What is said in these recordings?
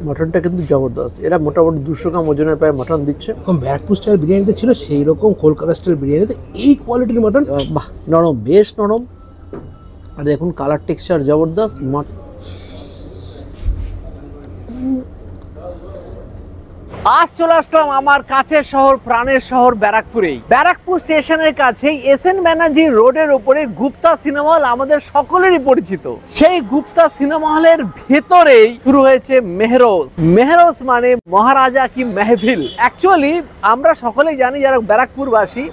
মটনটা কিন্তু জবরদস্ত। এরা মোটামুটি 200 গ্রাম ওজনের প্রায় মটন দিচ্ছে। এরকম ব্যারাকপুর স্টাইল বিরিয়ানিতে ছিল, সেই রকম কলকাতা স্টাইল বিরিয়ানিতে এই কোয়ালিটির মটন। বাহ, নরম, বেশ নরম। আর দেখুন কালার টেক্সচার জবরদস্ত। আজ চলে আসলাম আমার কাছের শহর, প্রাণের শহর ব্যারাকপুরেই। ব্যারাকপুর স্টেশনের কাছেই এসএন ব্যানার্জি রোডের উপরে গুপ্তা সিনেমা হল আমাদের সকলেরই পরিচিত। সেই গুপ্তা সিনেমা হলের ভেতরেই শুরু হয়েছে মেহরোজ। মেহরোজ মানে মহারাজা কি মেহফিল। অ্যাকচুয়ালি আমরা সকলেই জানি যারা ব্যারাকপুরবাসী,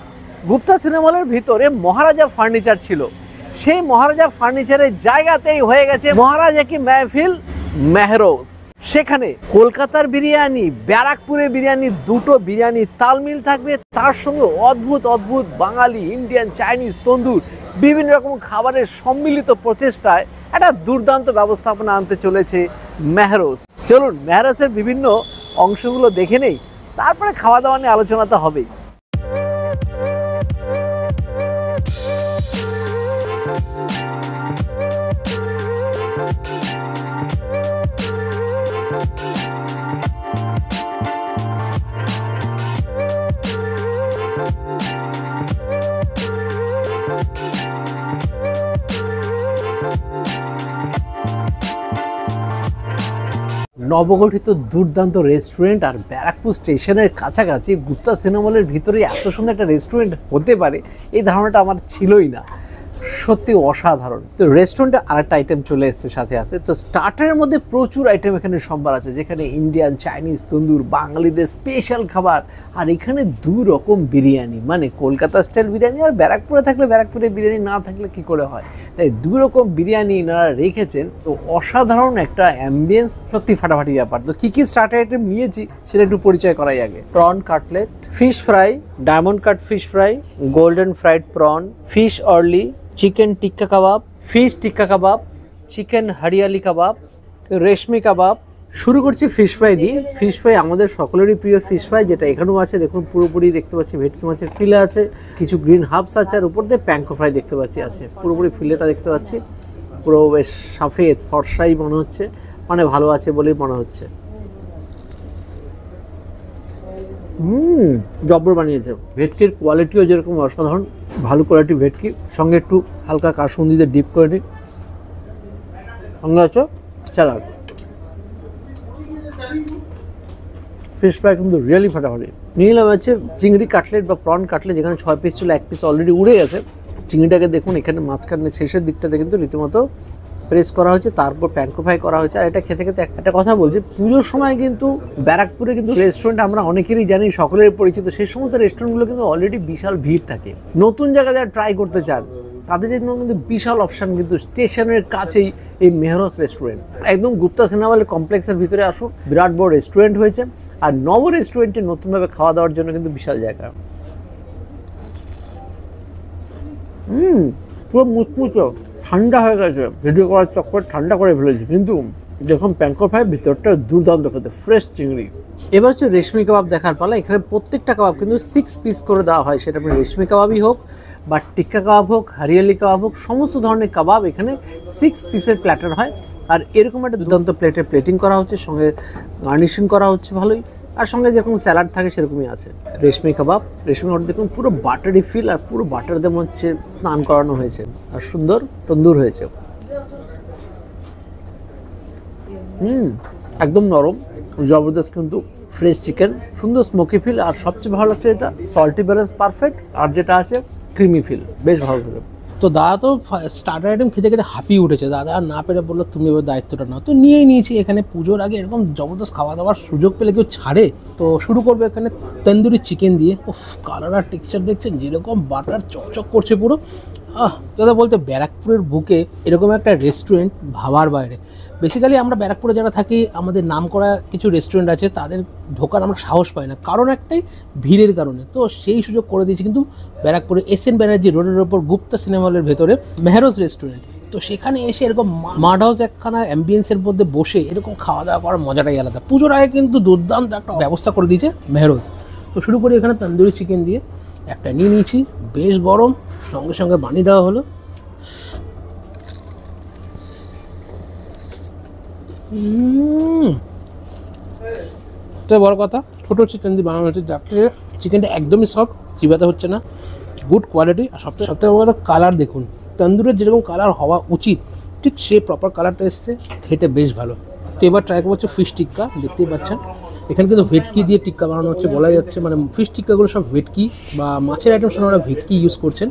গুপ্তা সিনেমা হলের ভিতরে মহারাজা ফার্নিচার ছিল। সেই মহারাজা ফার্নিচারের জায়গাতেই হয়ে গেছে মহারাজা কি মেহফিল, মেহরোজ। সেখানে কলকাতার বিরিয়ানি, ব্যারাকপুরের বিরিয়ানি, দুটো বিরিয়ানি তালমিল থাকবে। তার সঙ্গে অদ্ভুত অদ্ভুত বাঙালি, ইন্ডিয়ান, চাইনিজ, তন্দুর বিভিন্ন রকম খাবারের সম্মিলিত প্রচেষ্টায় একটা দুর্দান্ত ব্যবস্থাপনা আনতে চলেছে মেহরোজ। চলুন মেহরোজের বিভিন্ন অংশগুলো দেখে নেই, তারপরে খাওয়া দাওয়া নিয়ে আলোচনা তো হবেই। নবগঠিত দুর্দান্ত রেস্টুরেন্ট আর ব্যারাকপুর স্টেশনের কাছাকাছি গুপ্তা সিনেমা হলের ভিতরে এত সুন্দর একটা রেস্টুরেন্ট হতে পারে এই ধারণাটা আমার ছিলই না। সত্যি অসাধারণ। তো রেস্টুরেন্টে আরেকটা আইটেম চলে এসছে সাথে সাথে। তো স্টার্টারের মধ্যে প্রচুর আইটেম এখানে সম্ভার আছে, যেখানে ইন্ডিয়ান, চাইনিজ, তন্দুর, বাঙালিদের স্পেশাল খাবার। আর এখানে 2 রকম বিরিয়ানি, মানে কলকাতা স্টাইল বিরিয়ানি আর ব্যারাকপুরে থাকলে ব্যারাকপুরের বিরিয়ানি, না থাকলে কি করে হয়। তাই 2 রকম বিরিয়ানি এনারা রেখেছেন। তো অসাধারণ একটা অ্যাম্বিয়েন্স, সত্যি ফাটাফাটি ব্যাপার। তো কী কী স্টার্টার আইটেম নিয়েছি সেটা একটু পরিচয় করাই আগে। Prawn cutlet, fish fry, diamond cut fish fry, golden fried prawn, fish orly, chicken tikka kebab, fish tikka kebab, chicken hariyali kebab, reshmi kebab. শুরু করছি ফিশ ফ্রাই দিয়ে। ফিশ ফ্রাই আমাদের সকলেরই প্রিয় ফিশ ফ্রাই, যেটা এখানেও আছে। দেখুন পুরোপুরি দেখতে পাচ্ছি ভেটকি মাছের ফিলে আছে, কিছু গ্রিন হার্বস আছে, আর উপর দিয়ে প্যাঙ্কো ফ্রাই দেখতে পাচ্ছি আছে। পুরোপুরি ফিলেটা দেখতে পাচ্ছি, পুরো বেশ সাফেদ ফর্সাই মনে হচ্ছে, মানে ভালো আছে বলেই মনে হচ্ছে। জব্বর বানিয়েছে। ভেটকির কোয়ালিটিও যেরকম অসাধারণ, ভালো কোয়ালিটির ভেটকি, সঙ্গে একটু হালকা কাসুন্দিতে ডিপ করে নিই, সঙ্গে আছে স্যালাড। ফিশ ফ্রাই কিন্তু রিয়েলি ফাটাফাটি। নিলাম আছে চিংড়ি কাটলেট বা প্রন কাটলেট, যেখানে 6 পিস ছিল, 1 পিস অলরেডি উড়ে গেছে। চিংড়িটাকে দেখুন এখানে মাঝখানে শেষের দিকটাতে কিন্তু রীতিমতো প্রেস করা হয়েছে, তারপর প্যাঙ্কো ফ্রাই করা হয়েছে। আর এটা খেতে খেতে একটা কথা বলছি, পুজোর সময় কিন্তু ব্যারাকপুরে কিন্তু রেস্টুরেন্ট আমরা অনেকেরই জানি, সকলের পরিচিত, সেই সমস্ত রেস্টুরেন্টগুলো কিন্তু অলরেডি বিশাল ভিড় থাকে। নতুন জায়গায় যারা ট্রাই করতে চান তাদের জন্য কিন্তু বিশাল অপশান কিন্তু স্টেশনের কাছেই এই মেহরোজ রেস্টুরেন্ট। একদম গুপ্তা সিনেমা হল কমপ্লেক্সের ভিতরে আসুন, বিরাট বড় রেস্টুরেন্ট হয়েছে। আর নব রেস্টুরেন্টে নতুনভাবে খাওয়া দাওয়ার জন্য কিন্তু বিশাল জায়গা। পুরো মুচমুচো ঠান্ডা হয়ে গেছে, ভিডিও করার চক্কর ঠান্ডা করে ফেলেছি, কিন্তু যখন প্যাঙ্কো ফ্রাই ভিতরটা দুর্দান্ত খেতে, ফ্রেশ চিংড়ি। এবার হচ্ছে রেশমি কাবাব দেখার পালা। এখানে প্রত্যেকটা কাবাব কিন্তু 6 পিস করে দেওয়া হয়, সেটা আপনি রেশমি কাবাবই হোক বা টিক্কা কাবাব হোক, হরিয়ালি কাবাব হোক, সমস্ত ধরনের কাবাব এখানে 6 পিসের প্ল্যাটার হয়। আর এরকম একটা দুর্দান্ত প্লেটের প্লেটিং করা হচ্ছে, সঙ্গে গার্নিশিং করা হচ্ছে ভালোই, আর সঙ্গে যেরকম স্যালাড থাকে সেরকমই আছে। রেশমি কাবাব, রেশমি কাবাব দেখুন পুরো বাটারি ফিল, আর পুরো বাটার দিয়ে হচ্ছে স্নান করানো হয়েছে, আর সুন্দর তন্দুর হয়েছে। একদম নরম, জবরদস্ত, কিন্তু ফ্রেশ চিকেন, সুন্দর স্মোকি ফিল। আর সবচেয়ে ভালো লাগছে এটা সল্টি ব্যালেন্স পারফেক্ট, আর যেটা আছে ক্রিমি ফিল, বেশ ভালো লাগে। তো দাদা তো স্টার্টার আইটেম খেতে খেতে হাঁপিয়ে উঠেছে। দাদা আর না পেরে বললো তুমি এবার দায়িত্বটা নাও। তো নিয়েই নিয়েছি। এখানে পুজোর আগে এরকম জবরদস্ত খাওয়া দাওয়ার সুযোগ পেলে কেউ ছাড়ে। তো শুরু করবো এখানে তন্দুরি চিকেন দিয়ে। কালার আর টেক্সচার দেখছেন, যেরকম বাটার চকচক করছে পুরো। দাদা বলতে ব্যারাকপুরের বুকে এরকম একটা রেস্টুরেন্ট ভাবার বাইরে। বেসিক্যালি আমরা ব্যারাকপুরে যারা থাকি, আমাদের নাম করা কিছু রেস্টুরেন্ট আছে, তাদের ঢোকার আমরা সাহস পাই না, কারণ একটাই ভিড়ের কারণে। তো সেই সুযোগ করে দিয়েছি কিন্তু ব্যারাকপুরে এসএন ব্যানার্জি রোডের ওপর গুপ্তা সিনেমা হলের ভেতরে মেহরোজ রেস্টুরেন্ট। তো সেখানে এসে এরকম মাড হাউস একখানা অ্যাম্বিয়েন্সের মধ্যে বসে এরকম খাওয়া দাওয়া করার মজাটাই আলাদা। পুজোর আগে কিন্তু দুর্দান্ত একটা ব্যবস্থা করে দিয়েছে মেহরোজ। তো শুরু করি এখানে তন্দুরি চিকেন দিয়ে। একটা নিয়ে নিয়েছি, বেশ গরম, সঙ্গে সঙ্গে বানিয়ে দেওয়া হলো। তো বড় কথা, ছোটো চিকেন দিয়ে বানানো হচ্ছে, যাতে চিকেনটা একদমই সফট, চিবাতে হচ্ছে না, গুড কোয়ালিটি। আর সবথেকে বড় কথা, কালার দেখুন, তন্দুরের যেরকম কালার হওয়া উচিত ঠিক সেই প্রপার কালারটা এসছে, খেতে বেশ ভালো। তো এবার ট্রাই করবো হচ্ছে ফিশ টিক্কা। দেখতেই পাচ্ছেন এখানে কিন্তু ভেটকি দিয়ে টিক্কা বানানো হচ্ছে, বলা যাচ্ছে মানে ফিশ টিক্কাগুলো সব ভেটকি বা মাছের আইটেম সব ওরা ভেটকি ইউজ করছেন।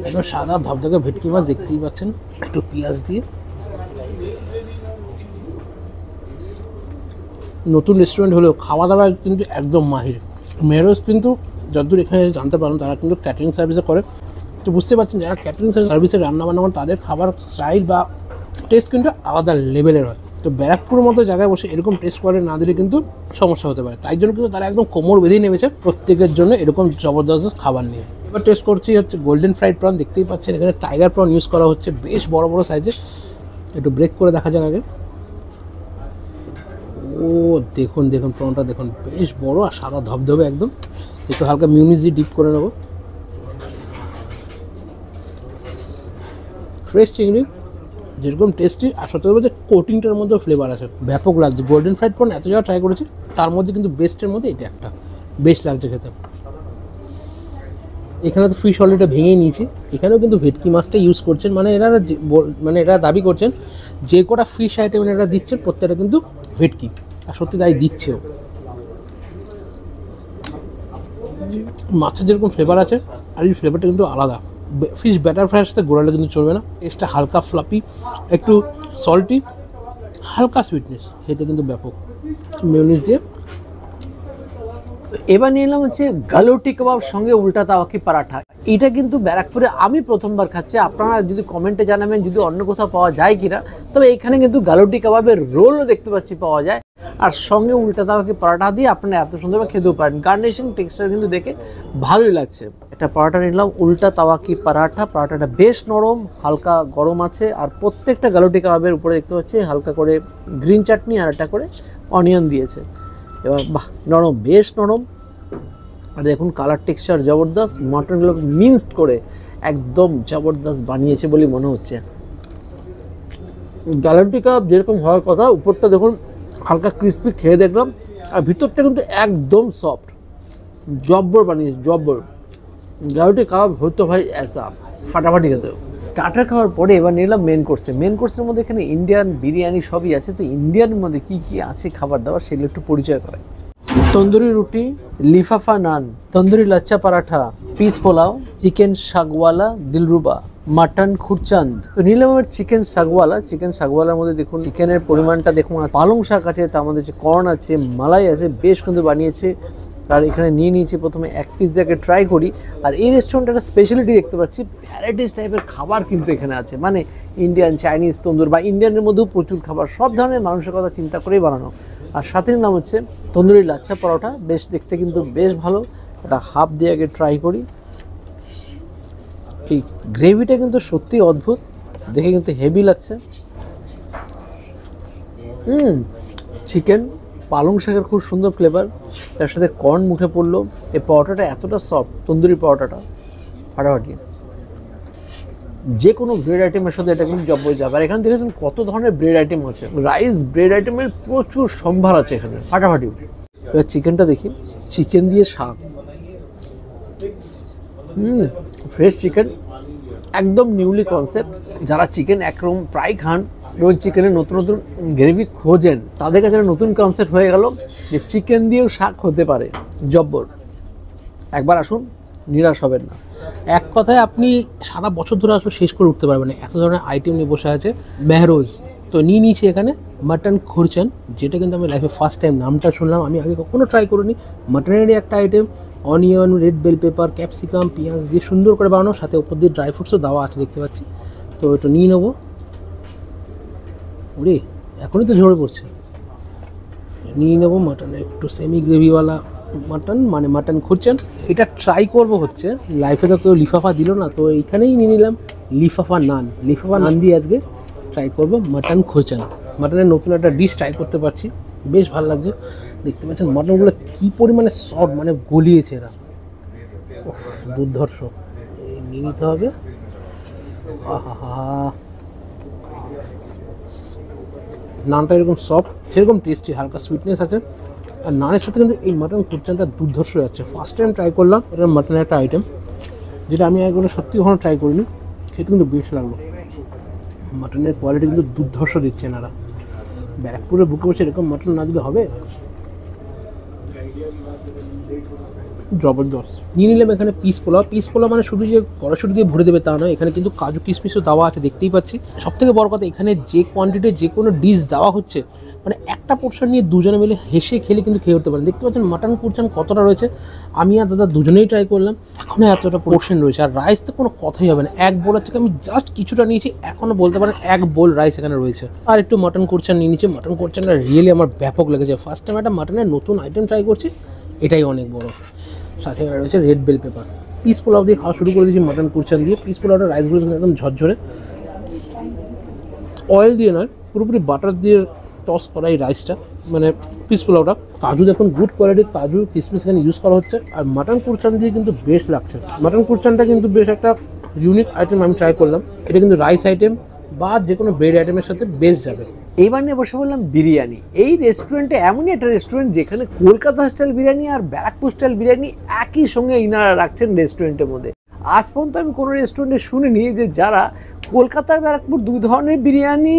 একদম সাদা ধবধবে ভেটকি মাছ দেখতেই পাচ্ছেন, একটু পেঁয়াজ দিয়ে। নতুন রেস্টুরেন্ট হলেও খাওয়া দাওয়া কিন্তু একদম মাহির। মেহরোজ কিন্তু যতদূর এখানে জানতে পারলাম তারা কিন্তু ক্যাটারিং সার্ভিসে করে। তো বুঝতে পারছেন যারা ক্যাটারিং সার্ভিসে রান্না বান্না করেন তাদের খাবার স্টাইল বা টেস্ট কিন্তু আলাদা লেভেলের হয়। তো ব্যারাকপুরের মতো জায়গায় বসে এরকম টেস্ট করে না দিলে কিন্তু সমস্যা হতে পারে। তাই জন্য কিন্তু তারা একদম কোমর বেঁধেই নেমেছে প্রত্যেকের জন্য এরকম জবরদস্ত খাবার নিয়ে। এবার টেস্ট করছি হচ্ছে গোল্ডেন ফ্রাইড প্রন। দেখতেই পাচ্ছেন এখানে টাইগার প্রন ইউজ করা হচ্ছে, বেশ বড় বড় সাইজে। একটু ব্রেক করে দেখা যাক আগে। ও দেখুন দেখুন, প্রনটা দেখুন, বেশ বড় আর সাদা ধবধবে একদম। একটু হালকা মিউনিস দিয়ে ডিপ করে নেবো। ফ্রেশ চিংড়ি যেরকম টেস্টি, আর সত্যি বলতে কোটিংটার মধ্যেও ফ্লেভার আছে, ব্যাপক লাগছে। গোল্ডেন ফ্রাইড প্রন এত জায়গা ট্রাই করেছি, তার মধ্যে কিন্তু বেস্টের মধ্যে এটা একটা বেস্ট লাগছে খেতে। এখানে তো ফিশ অলরেডি ভেঙেই নিয়েছি, এখানেও কিন্তু ভেটকি মাছটা ইউজ করছেন। মানে এরা দাবি করছেন যে কটা ফিশ আইটেম এরা দিচ্ছেন প্রত্যেকটা কিন্তু ভেটকি, আর সত্যি তাই দিচ্ছেও। মাছের যেরকম ফ্লেভার আছে আর এই ফ্লেভারটা কিন্তু আলাদা। ফিশ ব্যাটার ফ্রাইয়ের সাথে গোড়ালে কিন্তু চলবে না। টেস্টটা হালকা ফ্লাপি, একটু সল্টি, হালকা সুইটনেস, খেতে কিন্তু ব্যাপক। মেয়োনিজ দিয়ে এবার নিয়ে এলাম হচ্ছে গালোটি কাবাব সঙ্গে উল্টা তাওয়াকি পরাঠা। এটা কিন্তু ব্যারাকপুরে আমি প্রথমবার খাচ্ছি। আপনারা যদি কমেন্টে জানাবেন যদি অন্য কোথাও পাওয়া যায় কিনা। তবে এখানে কিন্তু গালোটি কাবাবের রোলও দেখতে পাচ্ছি পাওয়া যায়, আর সঙ্গে উল্টা তাওয়াকি পরাঠা দিয়ে আপনারা এত সুন্দরভাবে খেতেও পারেন। গার্নিশিং টেক্সচার কিন্তু দেখে ভালোই লাগছে। একটা পরাঠা নিলাম উল্টা তাওয়াকি পরাঠা। পরাঠাটা বেশ নরম, হালকা গরম আছে, আর প্রত্যেকটা গালোটি কাবাবের উপরে দেখতে পাচ্ছি হালকা করে গ্রিন চাটনি আর একটা করে অনিয়ন দিয়েছে। এবার বাহ, নরম, বেশ নরম। আর দেখুন কালার টেক্সচার জবরদস্ত। মাটনগুলো মিন্সড করে একদম জবরদস্ত বানিয়েছে বলে মনে হচ্ছে। গালান্টি কাবাব যেরকম হওয়ার কথা, উপরটা দেখুন হালকা ক্রিস্পি, খেয়ে দেখলাম, আর ভিতরটা কিন্তু একদম সফট, জব্বর বানিয়েছে, জব্বর। গালান্টি কাবাব হতো ভাই এসা ফাটাফাটি খেতে। স্টার্টার খাওয়ার পরে এবার নিলাম মেন কোর্সে। মেন কোর্সের মধ্যে এখানে ইন্ডিয়ান বিরিয়ানি সবই আছে। তো ইন্ডিয়ানের মধ্যে কি কি আছে খাবার দাবার সেগুলো একটু পরিচয় করায়। Tandoori roti, lifafa naan, tandoori lachha paratha, peas pulao, chicken saagwala dilruba, mutton khurchan. তো নিলাম আমার চিকেন শাকওয়ালা। চিকেন শাকওয়ালার মধ্যে দেখুন চিকেনের পরিমাণটা দেখুন, পালং শাক আছে, তার মধ্যে কর্ন আছে, মালাই আছে, বেশ কিন্তু বানিয়েছে। আর এখানে নিয়ে নিয়েছি প্রথমে এক পিস দিয়ে ট্রাই করি। আর এই রেস্টুরেন্টে একটা স্পেশালিটি দেখতে পাচ্ছি, ভ্যারাইটিস টাইপের খাবার কিন্তু এখানে আছে। মানে ইন্ডিয়ান, চাইনিজ, তন্দুর বা ইন্ডিয়ানের মধ্যেও প্রচুর খাবার, সব ধরনের মানুষের কথা চিন্তা করেই বানানো। আর সাথে নাম হচ্ছে তন্দুরি লাচ্ছা পরোটা, বেশ দেখতে কিন্তু বেশ ভালো। এটা হাফ দিয়ে আগে ট্রাই করি। এই গ্রেভিটা কিন্তু সত্যি অদ্ভুত, দেখে কিন্তু হেভি লাগছে। চিকেন, পালং শাকের খুব সুন্দর ফ্লেভার, তার সাথে কর্ন মুখে পড়লো। এই পরোটাটা এতটা সফট, তন্দুরি পরোটাটা ফাটাফাটি। যে কোনো ব্রেড আইটেমের সাথে এটা কিন্তু জব্বর যাবে। আর এখানে দেখেছেন কত ধরনের ব্রেড আইটেম আছে, রাইস ব্রেড আইটেমের প্রচুর সম্ভার আছে এখানে, ফাটাফাটি। এবার চিকেনটা দেখি, চিকেন দিয়ে শাক, ফ্রেশ চিকেন, একদম নিউলি কনসেপ্ট। যারা চিকেন একরকম প্রায় খান এবং চিকেনের নতুন নতুন গ্রেভি খোঁজেন, তাদের কাছে নতুন কনসেপ্ট হয়ে গেল যে চিকেন দিয়েও শাক হতে পারে, জব্বর। একবার আসুন, নিরাশ হবেন না। এক কথায় আপনি সারা বছর ধরে আসলে শেষ করে উঠতে পারবেন না, এত ধরনের আইটেম নিয়ে বসে আছে মেহরোজ। তো নিয়ে নিয়েছি এখানে মাটন খুরচান, যেটা কিন্তু আমি লাইফে ফার্স্ট টাইম নামটা শুনলাম, আমি আগে কখনো ট্রাই করিনি। মাটনেরই একটা item, onion, red bell pepper, capsicum, পেঁয়াজ দিয়ে সুন্দর করে বানানো, সাথে উপর দিয়ে ড্রাই ফ্রুটসও দেওয়া আছে দেখতে পাচ্ছি। তো এটা নিয়ে নেবো। ওরে এখনই তো ঝরে পড়ছে। নিয়ে নেবো মাটনের একটু সেমি গ্রেভিওয়ালা মাটন, মানে মাটন খুরচান। এটা ট্রাই করবো হচ্ছে, লাইফে তো কেউ লিফাফা দিল না, তো এইখানেই নিয়ে নিলাম লিফাফা নান। লিফাফা নান দিয়ে আজকে ট্রাই করবো মাটন খুরচান। মাটনের নতুন একটা ডিশ ট্রাই করতে পারছি, বেশ ভালো লাগছে। দেখতে পাচ্ছেন মাটনগুলো কী পরিমাণে সফট, মানে গলিয়েছে এরা, দুর্ধর্ষ। নিয়ে নিতে হবে। আহা, নানটা এরকম সফট, সেরকম টেস্টি, হালকা সুইটনেস আছে। আর নানের সাথে কিন্তু এই মাটন কুরচানটা দুর্ধর্ষ যাচ্ছে। ফার্স্ট টাইম ট্রাই করলাম এটা মাটনের একটা আইটেম, যেটা আমি একবার সত্যি কখনো ট্রাই করিনি, খেতে কিন্তু বেশ লাগলো। মাটনের কোয়ালিটি কিন্তু দুর্ধর্ষ দিচ্ছে এনারা। ব্যারাকপুরে বুকে বসে এরকম মাটন না দিলে হবে? জবরদস্ত। নিয়ে নিলাম এখানে পিস পোলাও। পিস পোলাও মানে শুধু যে কড়াশুটি দিয়ে ভরে দেবে তা নয়, এখানে কিন্তু কাজু কিশমিশও দেওয়া আছে, দেখতেই পাচ্ছি। সব থেকে বড় কথা, এখানে যে কোয়ান্টিটি যে কোনো ডিশ দেওয়া হচ্ছে, মানে একটা পোর্শন নিয়ে দুজনে মিলে হেসে খেলে কিন্তু খেয়ে উঠতে পারেন। দেখতে পাচ্ছেন মাটন কুরচান কতটা রয়েছে। আমি আর দাদা দুজনেই ট্রাই করলাম, এখনও এতটা পোর্শন রয়েছে। আর রাইস তো কোনো কথাই হবে না, এক বোলের থেকে আমি জাস্ট কিছুটা নিয়েছি, এখনও বলতে পারেন এক বোল রাইস এখানে রয়েছে। আর একটু মাটন কুরচান নিয়ে নিয়েছি। মাটন কুরচানটা রিয়েলি আমার ব্যাপক লেগেছে। ফার্স্ট টাইম একটা মাটনের নতুন আইটেম ট্রাই করছি, এটাই অনেক বড়। সাথে রয়েছে red bell pepper. Peas pulao দিয়ে খাওয়া শুরু করে দিয়েছি মাটন কুরচান দিয়ে। পিস পোলাওটা রাইসগুলো একদম ঝরঝরে, অয়েল দিয়ে নয়, পুরোপুরি বাটার দিয়ে টস করা এই রাইসটা, মানে পিস পোলাওটা। কাজু দেখুন, গুড কোয়ালিটির কাজু কিশমিশ এখানে ইউজ করা হচ্ছে। আর মাটন কুরচান দিয়ে কিন্তু বেশ লাগছে। মাটন কুরচানটা কিন্তু বেশ একটা ইউনিক আইটেম আমি ট্রাই করলাম। এটা কিন্তু রাইস আইটেম বা যে কোনো ব্রেড আইটেমের সাথে বেশ যাবে। এইবার নিয়ে বসে বললাম বিরিয়ানি। এই রেস্টুরেন্টে এমনই একটা রেস্টুরেন্ট যেখানে কলকাতা স্টাইল বিরিয়ানি আর ব্যারাকপুর স্টাইল বিরিয়ানি একই সঙ্গে ইনারা রাখছেন রেস্টুরেন্টের মধ্যে। আজ পর্যন্ত আমি কোনো রেস্টুরেন্টে শুনিনি যে যারা কলকাতার ব্যারাকপুর দুই ধরনের বিরিয়ানি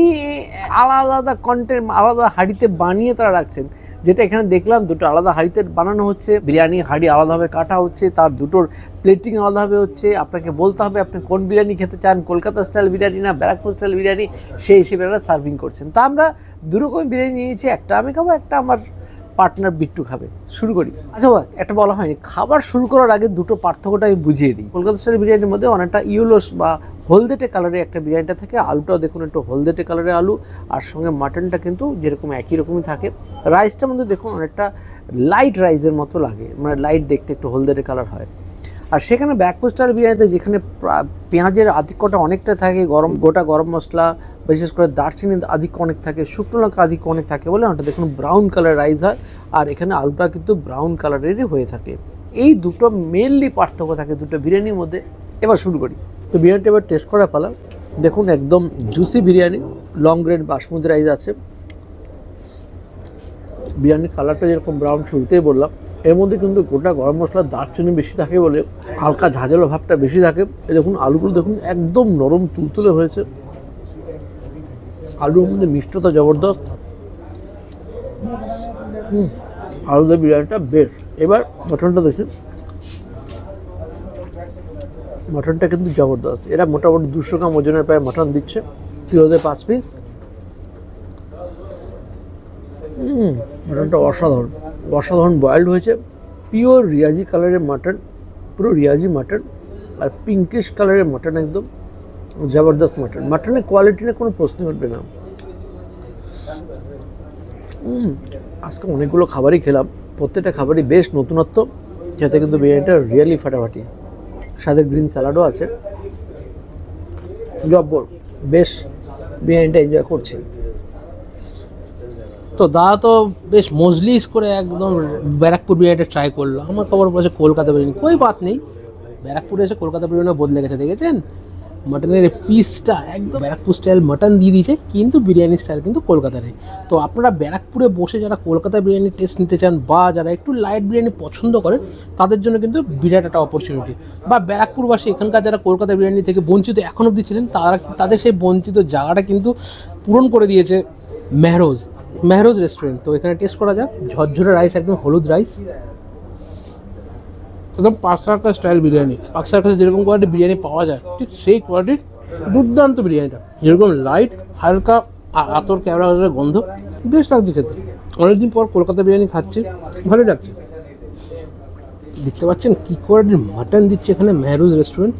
আলাদা আলাদা কন্টেন্ট আলাদা হাঁড়িতে বানিয়ে তারা রাখছেন। যেটা এখানে দেখলাম, দুটো আলাদা হাঁড়িতে বানানো হচ্ছে, বিরিয়ানি হাঁড়ি আলাদাভাবে কাটা হচ্ছে, তার দুটোর প্লেটিং আলাদাভাবে হচ্ছে। আপনাকে বলতে হবে আপনি কোন বিরিয়ানি খেতে চান, কলকাতা স্টাইল বিরিয়ানি না ব্যারাকপুর স্টাইল বিরিয়ানি, সেই হিসেবে এরা সার্ভিং করছেন। তো আমরা দুরকম বিরিয়ানি নিয়েছি, একটা আমি খাবো, একটা আমার পার্টনার বিট্টু খাবে। শুরু করি। আচ্ছা বাবা, একটা বলা হয়নি, খাবার শুরু করার আগে দুটো পার্থক্যটা আমি বুঝিয়ে দিই। কলকাতা স্টাইল বিরিয়ানির মধ্যে অনেকটা ইয়েলোস বা হলদেটে কালারের একটা বিরিয়ানিটা থাকে। আলুটাও দেখুন একটু হলদেটে কালারের আলু, আর সঙ্গে মাটনটা কিন্তু যেরকম একই রকমই থাকে। রাইসটার মধ্যে দেখুন অনেকটা লাইট রাইসের মতো লাগে, মানে লাইট দেখতে একটু হলদেটে কালার হয়। আর সেখানে ব্যারাকপুর স্টাইল বিরিয়ানিতে যেখানে পেঁয়াজের আধিক্যটা অনেকটা থাকে, গোটা গরম মশলা, বিশেষ করে দারচিনির আধিক্য অনেক থাকে, শুকনো লঙ্কা আধিক্য অনেক থাকে বলে ওটা দেখুন ব্রাউন কালার রাইস হয়। আর এখানে আলুটা কিন্তু ব্রাউন কালারেরই হয়ে থাকে। এই দুটো মেনলি পার্থক্য থাকে দুটো বিরিয়ানির মধ্যে। এবার শুরু করি। তো বিরিয়ানিটা এবার টেস্ট করা পালা। দেখুন একদম juicy biryani, long grade basmati rice আছে। বিরিয়ানির কালারটা যেরকম ব্রাউন শুরুতেই বললাম, এর মধ্যে কিন্তু গোটা গরম মশলার দারচিনি বেশি থাকে বলে হালকা ঝাঁঝালো ভাবটা বেশি থাকে। দেখুন আলুগুলো দেখুন একদম নরম তুলতুলে হয়েছে, আলুর মধ্যে মিষ্টতা জবরদস্ত। আলুদের বিরিয়ানিটা বেশ। এবার মটনটা দেখি, মটনটা কিন্তু জবরদস্ত। এরা মোটামুটি 200 গ্রাম ওজনের প্রায় মটন দিচ্ছে, কিলোতে 5 পিস। মাটনটা অসাধারণ অসাধারণ বয়েলড হয়েছে। পিওর রিয়াজি কালারের মাটন, পুরো রিয়াজি মাটন, আর পিঙ্কিশ কালারের মাটন, একদম জবরদস্ত মাটন। মাটনের কোয়ালিটি নিয়ে কোনো প্রশ্ন উঠবে না। আজকে অনেকগুলো খাবারই খেলাম, প্রত্যেকটা খাবারই বেশ নতুনত্ব, যাতে কিন্তু বিরিয়ানিটা রিয়েলি ফাটাফাটি। সাথে গ্রিন স্যালাডও আছে, জব্বর। বেশ বিরিয়ানিটা এনজয় করছি। তো দাদা তো বেশ মজলিস করে একদম ব্যারাকপুর বিরিয়ানিটা ট্রাই করলো। আমার খবর বলেছে কলকাতা বিরিয়ানি, কই বাত নেই, ব্যারাকপুরে এসে কলকাতা বিরিয়ানি বদলে গেছে। দেখেছেন মাটনের পিসটা একদম ব্যারাকপুর স্টাইল মাটন দিয়ে দিয়েছে, কিন্তু বিরিয়ানি স্টাইল কিন্তু কলকাতারই। তো আপনারা ব্যারাকপুরে বসে যারা কলকাতা বিরিয়ানি টেস্ট নিতে চান বা যারা একটু লাইট বিরিয়ানি পছন্দ করেন, তাদের জন্য কিন্তু বিরাট একটা অপরচুনিটি। বা ব্যারাকপুরবাসী এখানকার যারা কলকাতা বিরিয়ানি থেকে বঞ্চিত এখনও অবধি ছিলেন, তাদের সেই বঞ্চিত জায়গাটা কিন্তু পূরণ করে দিয়েছে মেহরোজ রেস্টুরেন্ট। তো এখানে টেস্ট করা যাক। ঝরঝরে রাইস, একদম হলুদ রাইস, একদম পার্ক সার্কাস স্টাইল বিরিয়ানি। পার্ক সার্কাসে যেরকম কোয়ালিটি বিরিয়ানি পাওয়া যায়, ঠিক সেই কোয়ালিটির দুর্দান্ত বিরিয়ানিটা। যেরকম লাইট, হালকা আতর ক্যাবড়া গন্ধ, বেশ লাগছে খেতে। অনেকদিন পর কলকাতা বিরিয়ানি খাচ্ছি, ভালোই লাগছে। দেখতে পাচ্ছেন কী কোয়ালিটির মাটন দিচ্ছে এখানে মেহরোজ রেস্টুরেন্ট।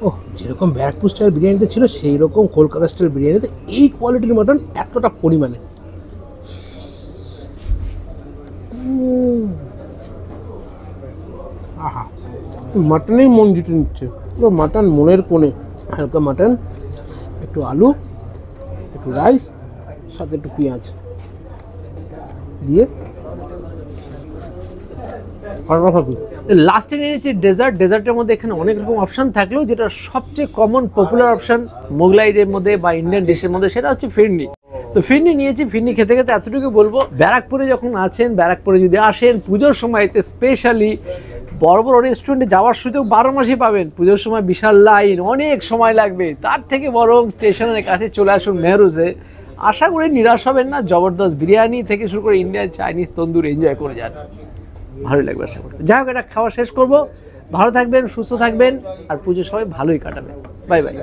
ওহ, যেরকম ব্যারাকপুর স্টাইল বিরিয়ানিতে ছিল সেই রকম কলকাতা স্টাইল বিরিয়ানিতে এই কোয়ালিটির মাটন এতটা পরিমাণে। আহা, মাটনেই মন জিতে নিচ্ছে পুরো। মাটন মনের কোণে, হালকা মাটন, একটু আলু, একটু রাইস, সাথে একটু পেঁয়াজ দিয়ে লাস্টে নিয়েছি ডেজার্ট। ডেজার্টের মধ্যে এখানে অনেক রকম অপশান থাকলেও যেটা সবচেয়ে কমন পপুলার অপশান মোগলাইয়ের মধ্যে বা ইন্ডিয়ান ডিশের মধ্যে, সেটা হচ্ছে ফিরনি। তো ফিরনি নিয়েছি, ফিরনি খেতে খেতে এতটুকু বলবো, ব্যারাকপুরে যখন আছেন, ব্যারাকপুরে যদি আসেন পুজোর সময়তে স্পেশালি বড় বড় রেস্টুরেন্টে যাওয়ার সুযোগ 12 মাসই পাবেন। পুজোর সময় বিশাল লাইন, অনেক সময় লাগবে, তার থেকে বরং স্টেশনের কাছে চলে আসুন মেহরুজে। আশা করি নিরাশ হবেন না, জবরদস্ত বিরিয়ানি থেকে শুরু করে ইন্ডিয়ান চাইনিজ তন্দুর এনজয় করে যান, ভালোই লাগবে আশা করি। যাই হোক, এটা খাওয়া শেষ করবো। ভালো থাকবেন, সুস্থ থাকবেন, আর পুজো সবাই ভালোই কাটাবেন। Bye bye.